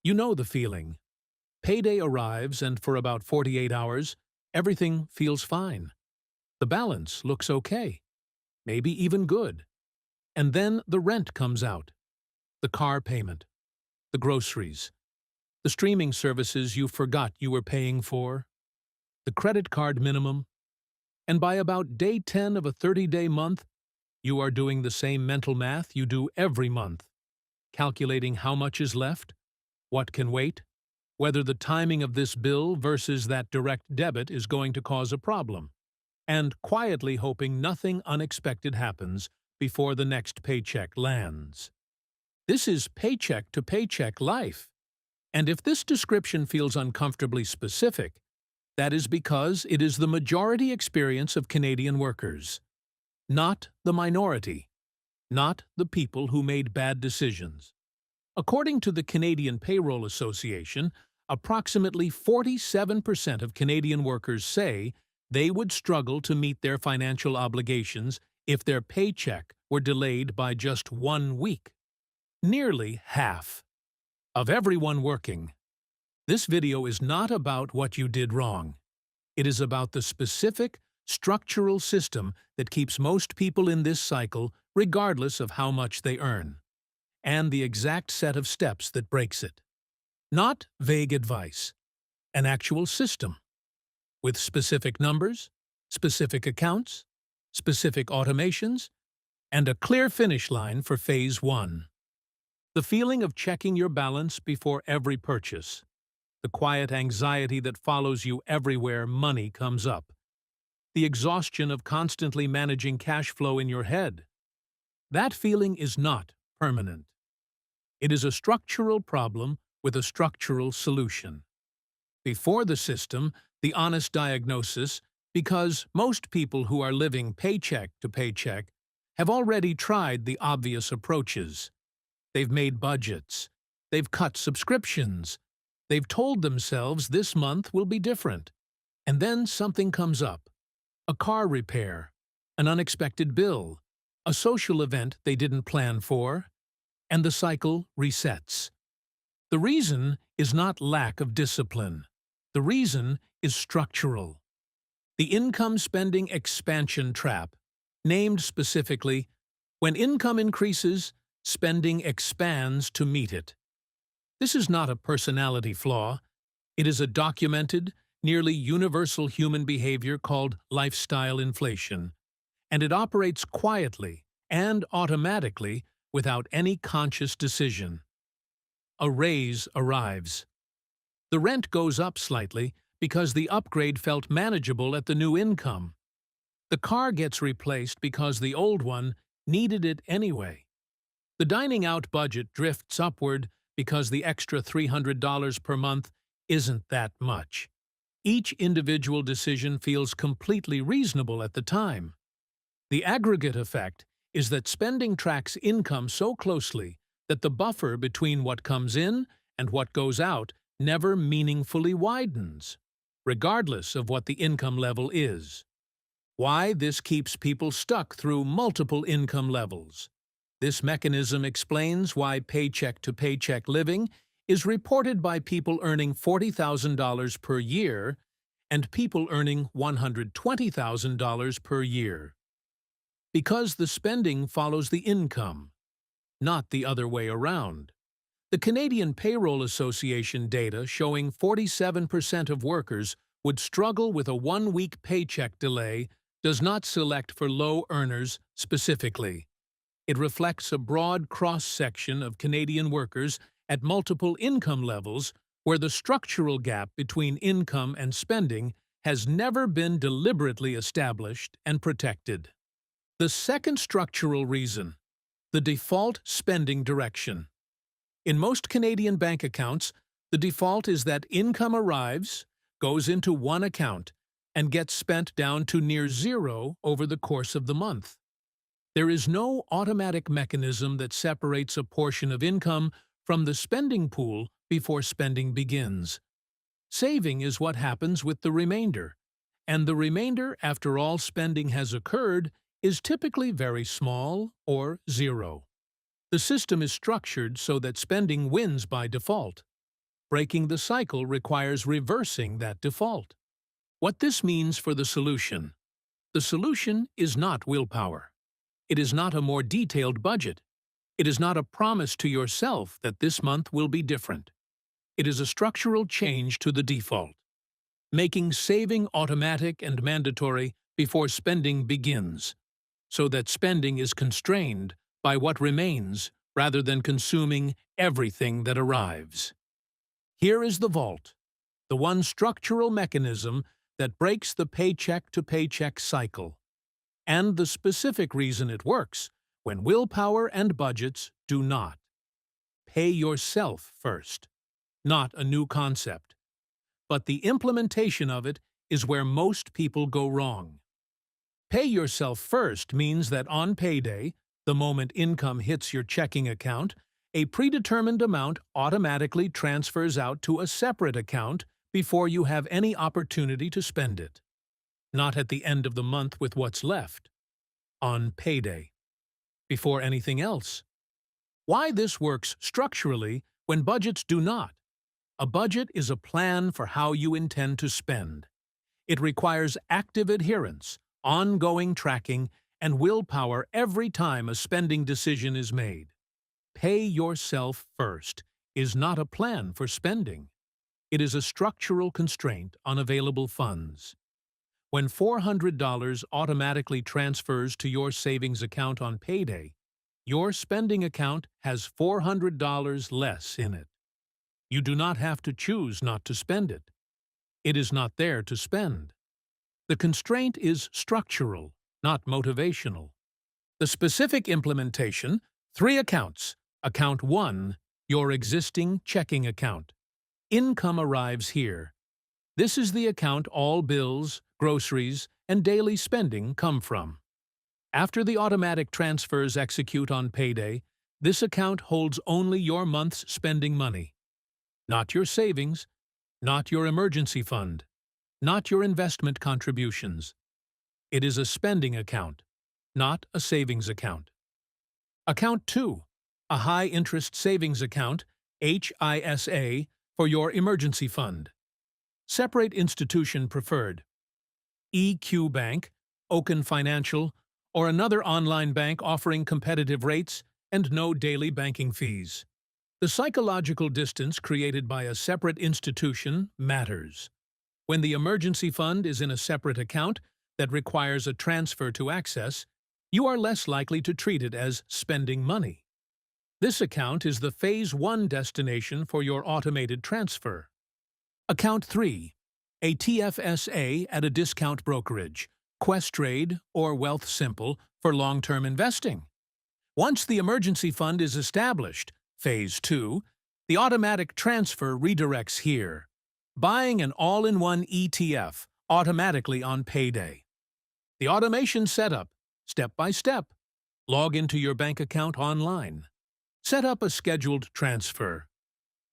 You know the feeling. Payday arrives and for about 48 hours, everything feels fine. The balance looks okay, maybe even good. And then the rent comes out, the car payment, the groceries, the streaming services you forgot you were paying for, the credit card minimum, and by about day 10 of a 30-day month, you are doing the same mental math you do every month, calculating how much is left, what can wait, whether the timing of this bill versus that direct debit is going to cause a problem, and quietly hoping nothing unexpected happens before the next paycheck lands. This is paycheck-to-paycheck life. And if this description feels uncomfortably specific, that is because it is the majority experience of Canadian workers, not the minority, not the people who made bad decisions. According to the Canadian Payroll Association, approximately 47% of Canadian workers say they would struggle to meet their financial obligations if their paycheck were delayed by just 1 week. Nearly half of everyone working. This video is not about what you did wrong. It is about the specific, structural system that keeps most people in this cycle regardless of how much they earn, and the exact set of steps that breaks it. Not vague advice, an actual system, with specific numbers, specific accounts, specific automations, and a clear finish line for Phase 1. The feeling of checking your balance before every purchase. The quiet anxiety that follows you everywhere money comes up. The exhaustion of constantly managing cash flow in your head. That feeling is not permanent. It is a structural problem with a structural solution. Before the system, the honest diagnosis, because most people who are living paycheck to paycheck have already tried the obvious approaches. They've made budgets. They've cut subscriptions. They've told themselves this month will be different. And then something comes up. A car repair, an unexpected bill, a social event they didn't plan for, and the cycle resets. The reason is not lack of discipline. The reason is structural. The income spending expansion trap, named specifically, when income increases, spending expands to meet it. This is not a personality flaw. It is a documented, nearly universal human behavior called lifestyle inflation, and it operates quietly and automatically without any conscious decision. A raise arrives. The rent goes up slightly because the upgrade felt manageable at the new income. The car gets replaced because the old one needed it anyway. The dining out budget drifts upward because the extra $300 per month isn't that much. Each individual decision feels completely reasonable at the time. The aggregate effect is that spending tracks income so closely that the buffer between what comes in and what goes out never meaningfully widens, regardless of what the income level is. Why this keeps people stuck through multiple income levels. This mechanism explains why paycheck-to-paycheck living is reported by people earning $40,000 per year and people earning $120,000 per year. Because the spending follows the income, not the other way around. The Canadian Payroll Association data showing 47% of workers would struggle with a 1-week paycheck delay does not select for low earners specifically. It reflects a broad cross-section of Canadian workers at multiple income levels where the structural gap between income and spending has never been deliberately established and protected. The second structural reason, the default spending direction. In most Canadian bank accounts, the default is that income arrives, goes into one account, and gets spent down to near zero over the course of the month. There is no automatic mechanism that separates a portion of income from the spending pool before spending begins. Saving is what happens with the remainder, and the remainder after all spending has occurred is typically very small or zero. The system is structured so that spending wins by default. Breaking the cycle requires reversing that default. What this means for the solution. The solution is not willpower. It is not a more detailed budget. It is not a promise to yourself that this month will be different. It is a structural change to the default, making saving automatic and mandatory before spending begins, so that spending is constrained by what remains rather than consuming everything that arrives. Here is the vault, the one structural mechanism that breaks the paycheck-to-paycheck cycle, and the specific reason it works when willpower and budgets do not. Pay yourself first, not a new concept. But the implementation of it is where most people go wrong. Pay yourself first means that on payday, the moment income hits your checking account, a predetermined amount automatically transfers out to a separate account before you have any opportunity to spend it. Not at the end of the month with what's left. On payday. Before anything else. Why this works structurally when budgets do not. A budget is a plan for how you intend to spend. It requires active adherence, ongoing tracking, and willpower every time a spending decision is made. Pay yourself first is not a plan for spending. It is a structural constraint on available funds. When $400 automatically transfers to your savings account on payday, your spending account has $400 less in it. You do not have to choose not to spend it. It is not there to spend. The constraint is structural, not motivational. The specific implementation, 3 accounts. Account 1, your existing checking account. Income arrives here. This is the account all bills, groceries, and daily spending come from. After the automatic transfers execute on payday, this account holds only your month's spending money. Not your savings, not your emergency fund, not your investment contributions. It is a spending account, not a savings account. Account 2, a high-interest savings account, HISA, for your emergency fund. Separate institution preferred. EQ Bank, Oaken Financial, or another online bank offering competitive rates and no daily banking fees. The psychological distance created by a separate institution matters. When the emergency fund is in a separate account that requires a transfer to access, you are less likely to treat it as spending money. This account is the Phase 1 destination for your automated transfer. Account 3, a TFSA at a discount brokerage, Questrade, or Wealthsimple for long-term investing. Once the emergency fund is established, Phase 2, the automatic transfer redirects here, buying an all-in-one ETF automatically on payday. The automation setup, step by step. Log into your bank account online. Set up a scheduled transfer.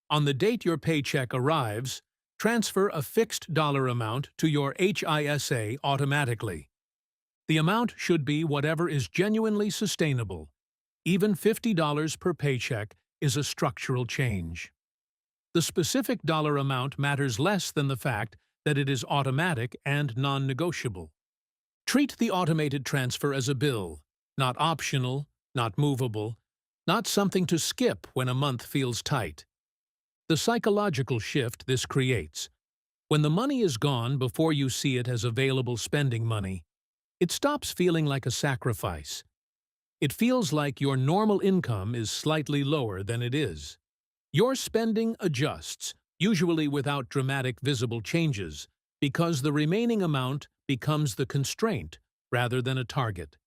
On the date your paycheck arrives, transfer a fixed dollar amount to your HISA automatically. The amount should be whatever is genuinely sustainable. Even $50 per paycheck is a structural change. The specific dollar amount matters less than the fact that it is automatic and non-negotiable. Treat the automated transfer as a bill, not optional, not movable, not something to skip when a month feels tight. The psychological shift this creates. When the money is gone before you see it as available spending money, it stops feeling like a sacrifice. It feels like your normal income is slightly lower than it is. Your spending adjusts, usually without dramatic visible changes, because the remaining amount becomes the constraint rather than a target.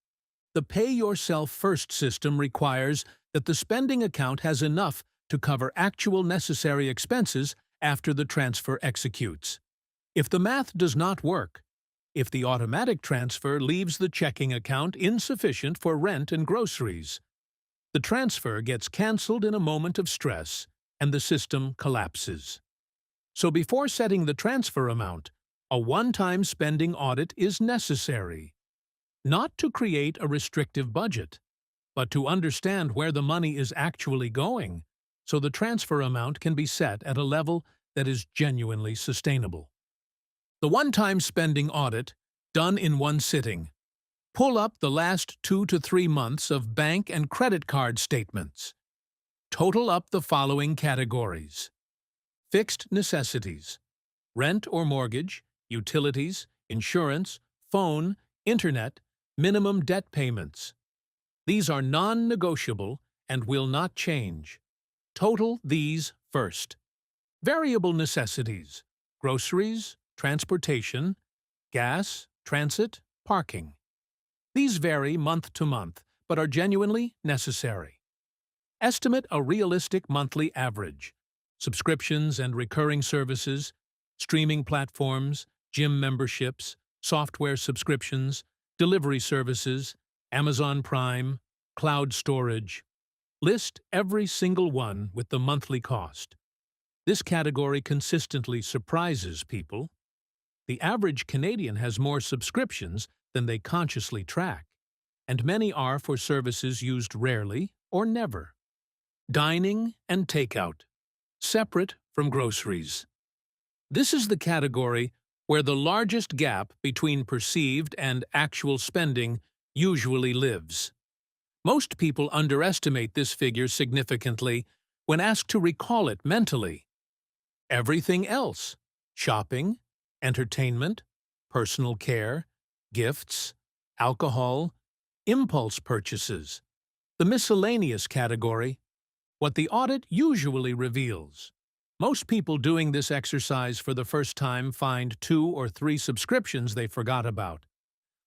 The pay-yourself-first system requires that the spending account has enough to cover actual necessary expenses after the transfer executes. If the math does not work, if the automatic transfer leaves the checking account insufficient for rent and groceries, the transfer gets canceled in a moment of stress and the system collapses. So before setting the transfer amount, a one-time spending audit is necessary. Not to create a restrictive budget, but to understand where the money is actually going, so the transfer amount can be set at a level that is genuinely sustainable. The one-time spending audit, done in one sitting. Pull up the last 2 to 3 months of bank and credit card statements. Total up the following categories: fixed necessities, rent or mortgage, utilities, insurance, phone, internet, minimum debt payments. These are non-negotiable and will not change. Total these first. Variable necessities: groceries, transportation, gas, transit, parking. These vary month to month, but are genuinely necessary. Estimate a realistic monthly average. Subscriptions and recurring services, streaming platforms, gym memberships, software subscriptions, delivery services, Amazon Prime, cloud storage. List every single one with the monthly cost. This category consistently surprises people. The average Canadian has more subscriptions than they consciously track, and many are for services used rarely or never. Dining and takeout, separate from groceries. This is the category where the largest gap between perceived and actual spending usually lives. Most people underestimate this figure significantly when asked to recall it mentally. Everything else: shopping, entertainment, personal care, gifts, alcohol, impulse purchases. The miscellaneous category, what the audit usually reveals. Most people doing this exercise for the first time find 2 or 3 subscriptions they forgot about.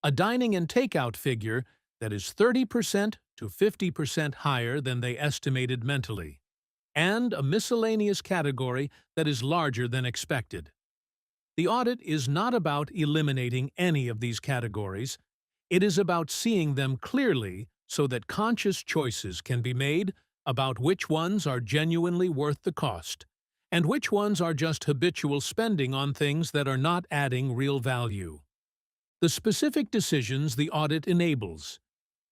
A dining and takeout figure that is 30% to 50% higher than they estimated mentally, and a miscellaneous category that is larger than expected. The audit is not about eliminating any of these categories. It is about seeing them clearly so that conscious choices can be made about which ones are genuinely worth the cost, and which ones are just habitual spending on things that are not adding real value. The specific decisions the audit enables: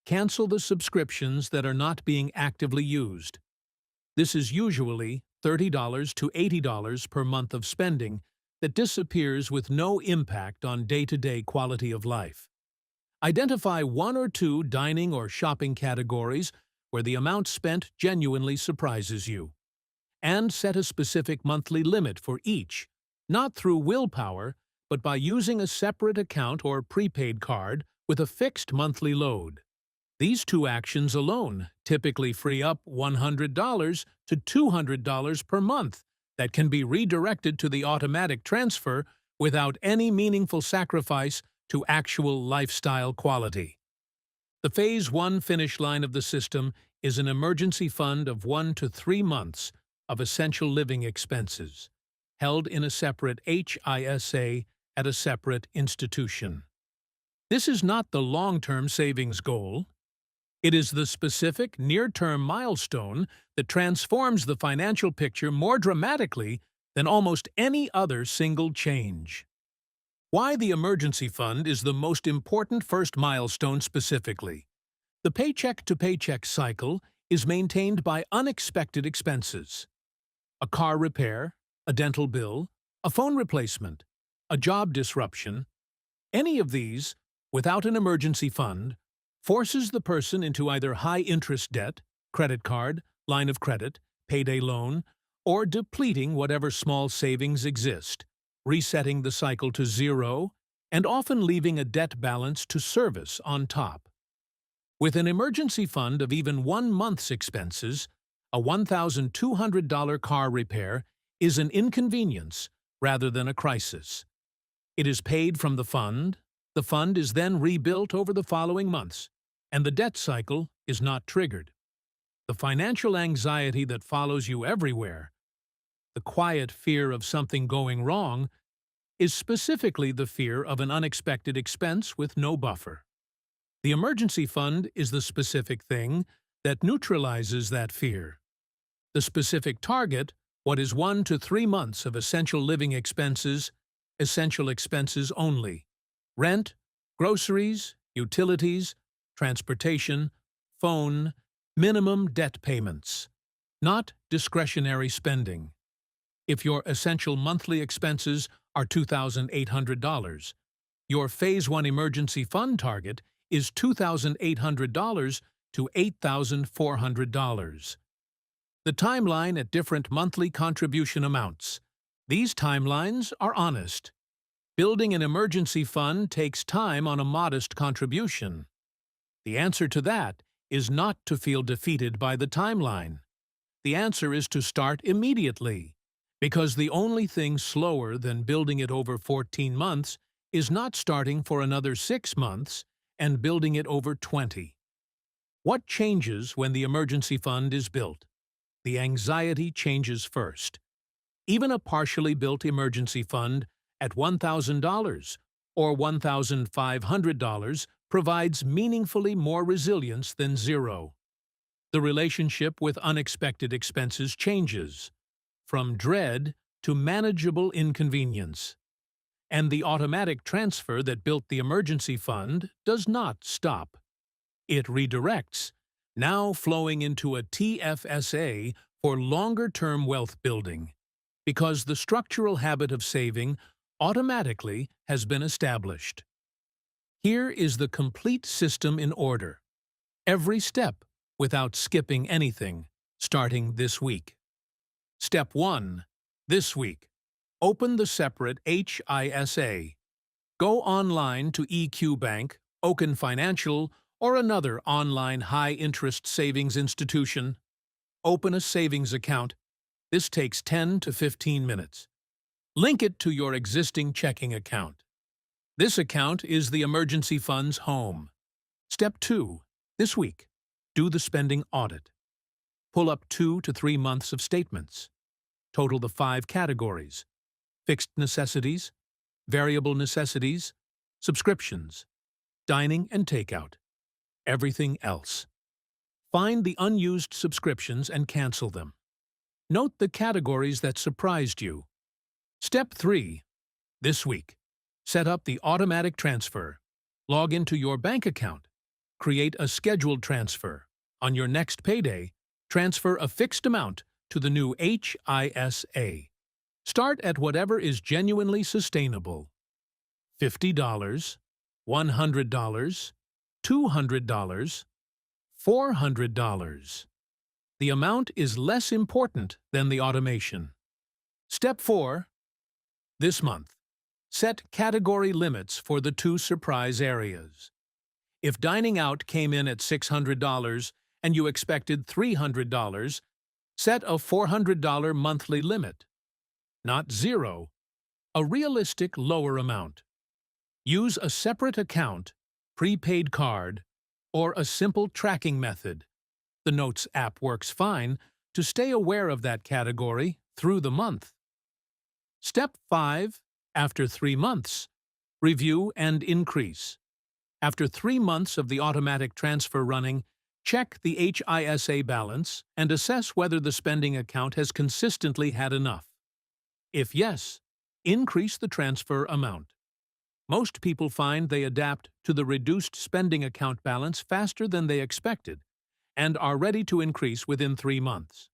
cancel the subscriptions that are not being actively used. This is usually $30 to $80 per month of spending that disappears with no impact on day-to-day quality of life. Identify 1 or 2 dining or shopping categories where the amount spent genuinely surprises you, and set a specific monthly limit for each, not through willpower, but by using a separate account or prepaid card with a fixed monthly load. These 2 actions alone typically free up $100 to $200 per month that can be redirected to the automatic transfer without any meaningful sacrifice to actual lifestyle quality. The Phase 1 finish line of the system is an emergency fund of 1 to 3 months of essential living expenses, held in a separate HISA at a separate institution. This is not the long-term savings goal. It is the specific, near-term milestone that transforms the financial picture more dramatically than almost any other single change. Why the emergency fund is the most important first milestone specifically. The paycheck-to-paycheck cycle is maintained by unexpected expenses. A car repair, a dental bill, a phone replacement, a job disruption. Any of these, without an emergency fund, forces the person into either high-interest debt, credit card, line of credit, payday loan, or depleting whatever small savings exist, resetting the cycle to zero, and often leaving a debt balance to service on top. With an emergency fund of even 1 month's expenses, a $1,200 car repair is an inconvenience rather than a crisis. It is paid from the fund is then rebuilt over the following months, and the debt cycle is not triggered. The financial anxiety that follows you everywhere, the quiet fear of something going wrong, is specifically the fear of an unexpected expense with no buffer. The emergency fund is the specific thing that neutralizes that fear. The specific target, what is 1 to 3 months of essential living expenses, essential expenses only: rent, groceries, utilities, transportation, phone, minimum debt payments. not discretionary spending. If your essential monthly expenses are $2,800, your Phase 1 emergency fund target is $2,800 to $8,400. The timeline at different monthly contribution amounts. These timelines are honest. Building an emergency fund takes time on a modest contribution. The answer to that is not to feel defeated by the timeline. The answer is to start immediately, because the only thing slower than building it over 14 months is not starting for another 6 months and building it over 20. What changes when the emergency fund is built? The anxiety changes first. Even a partially built emergency fund at $1,000 or $1,500 provides meaningfully more resilience than zero. The relationship with unexpected expenses changes, from dread to manageable inconvenience. And the automatic transfer that built the emergency fund does not stop. It redirects, now flowing into a TFSA for longer-term wealth building, because the structural habit of saving automatically has been established. Here is the complete system in order. Every step, without skipping anything, starting this week. Step 1. This week. Open the separate HISA. Go online to EQ Bank, Oaken Financial, or another online high-interest savings institution. Open a savings account. This takes 10 to 15 minutes. Link it to your existing checking account. This account is the emergency fund's home. Step 2. This week. Do the spending audit. Pull up 2 to 3 months of statements. Total the 5 categories: fixed necessities, variable necessities, subscriptions, dining and takeout, everything else. Find the unused subscriptions and cancel them. Note the categories that surprised you. Step 3. This week. Set up the automatic transfer. Log into your bank account. Create a scheduled transfer. On your next payday, transfer a fixed amount to the new HISA. Start at whatever is genuinely sustainable. $50, $100, $200, $400. The amount is less important than the automation. Step 4. This month. Set category limits for the 2 surprise areas. If dining out came in at $600 and you expected $300, set a $400 monthly limit. Not zero, a realistic lower amount. Use a separate account, prepaid card, or a simple tracking method. The Notes app works fine to stay aware of that category through the month. Step 5. After 3 months, review and increase. After 3 months of the automatic transfer running, check the HISA balance and assess whether the spending account has consistently had enough. If yes, increase the transfer amount. Most people find they adapt to the reduced spending account balance faster than they expected and are ready to increase within 3 months.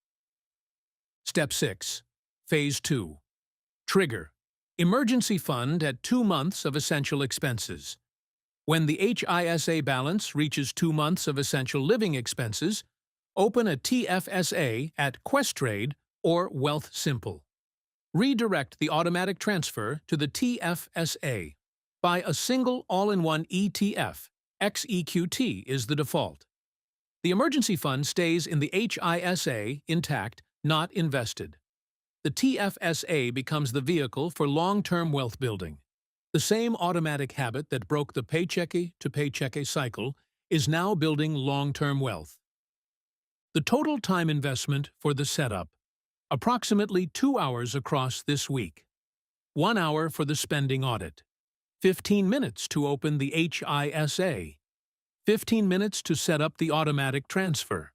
Step 6. Phase 2. Trigger. Emergency fund at 2 months of essential expenses. When the HISA balance reaches 2 months of essential living expenses, open a TFSA at Questrade or Wealth Simple. Redirect the automatic transfer to the TFSA. Buy a single all-in-one ETF. XEQT is the default. The emergency fund stays in the HISA intact, not invested. The TFSA becomes the vehicle for long-term wealth building. The same automatic habit that broke the paycheque-to-paycheque cycle is now building long-term wealth. The total time investment for the setup: approximately 2 hours across this week. 1 hour for the spending audit. 15 minutes to open the HISA. 15 minutes to set up the automatic transfer.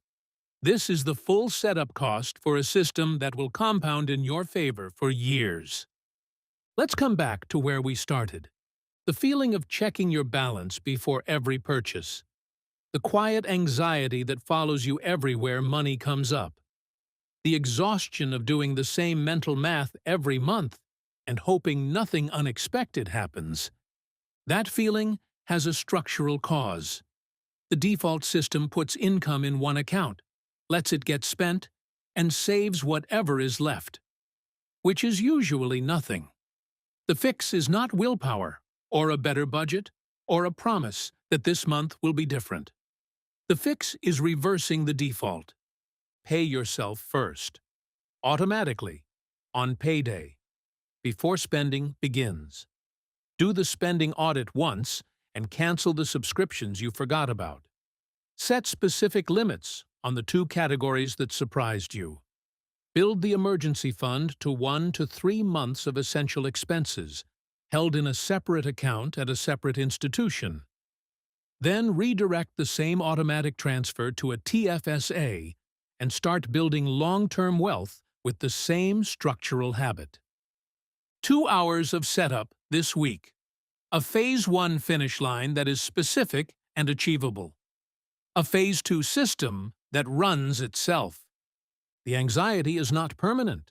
This is the full setup cost for a system that will compound in your favor for years. Let's come back to where we started. The feeling of checking your balance before every purchase. The quiet anxiety that follows you everywhere money comes up. The exhaustion of doing the same mental math every month and hoping nothing unexpected happens. That feeling has a structural cause. The default system puts income in one account, lets it get spent, and saves whatever is left, which is usually nothing. The fix is not willpower, or a better budget, or a promise that this month will be different. The fix is reversing the default. Pay yourself first, automatically, on payday, before spending begins. Do the spending audit once and cancel the subscriptions you forgot about. Set specific limits on the 2 categories that surprised you. Build the emergency fund to 1 to 3 months of essential expenses, held in a separate account at a separate institution. Then redirect the same automatic transfer to a TFSA and start building long-term wealth with the same structural habit. 2 hours of setup this week. A Phase 1 finish line that is specific and achievable. A Phase 2 system that runs itself. The anxiety is not permanent.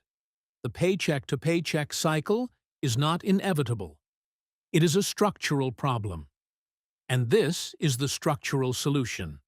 The paycheck-to-paycheck cycle is not inevitable. It is a structural problem. And this is the structural solution.